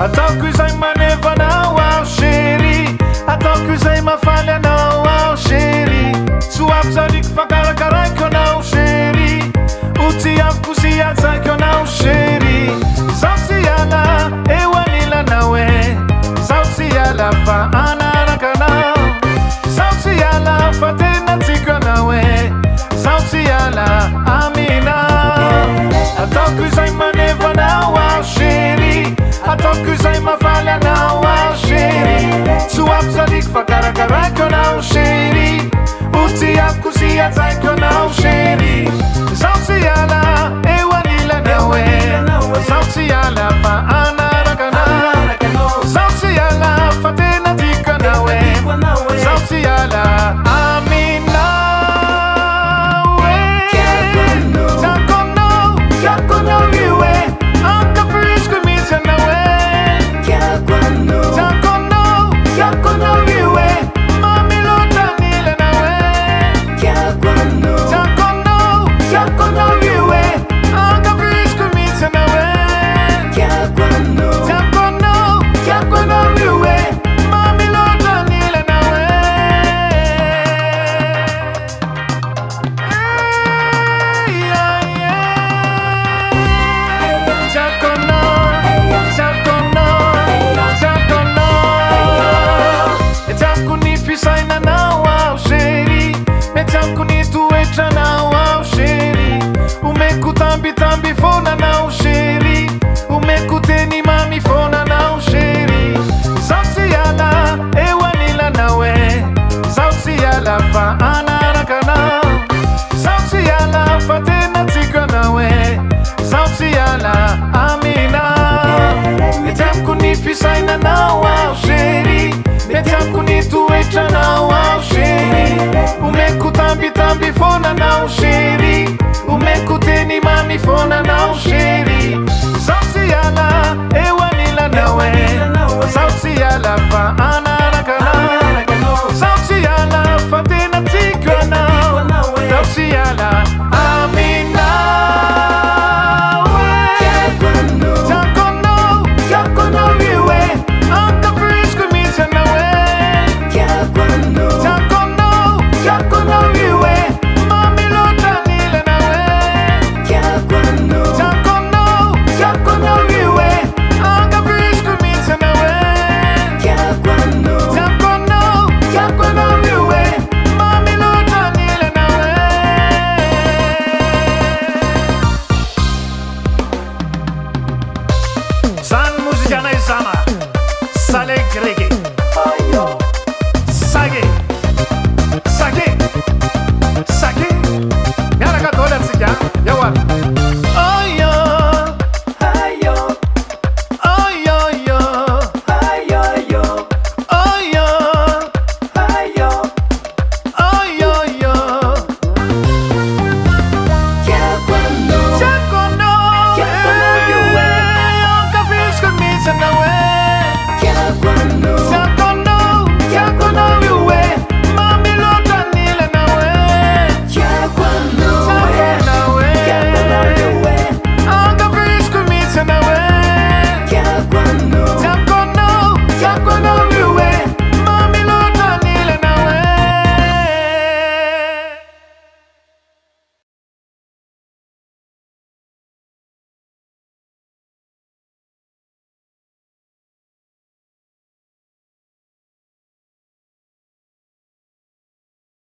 ataoko izay manevanao ao chéri ataoko izay mafaly anao ao chéri soavy zariko fakarakaraiko anao chéri o ty avoko sy ajaiko anao chéri zao tsy ala eo anilanao e zao tsy ala fa anaraka anao zao tsy ala fa tena tiko anao e zao tsy ala aminao ataoko izay manevanao ao chéri ataoko izay mafaly anao ao chéri soavy zariko fakarakaraiko anao chéri o ty avoko sy ajaiko anao chéri zao tsy ala eo anilanao e zao tsy ala fa anaraka anao zao tsy ala fa tena tiko anao e zao tsy ala aminao Takono io e anche frisco mi sanao e Takono io e mami lo tanile nao e Takono io e anche frisco mi sanao e Takono io e mami lo tanile nao e Fisainanao ao chéri metiamko ny toetranao ao chéri omeko tambitamby fonanao chéri omeko teny mamy fonanao chéri zao tsy ala eo anilanao e zao tsy ala fa anaraka anao zao tsy ala fa tena tiko anao e zao tsy ala aminao metiamko ny fisainanao ao chéri metiamko ny toetranao ao chéri omeko tambitamby fonanao chéri omeko teny mamy fonanao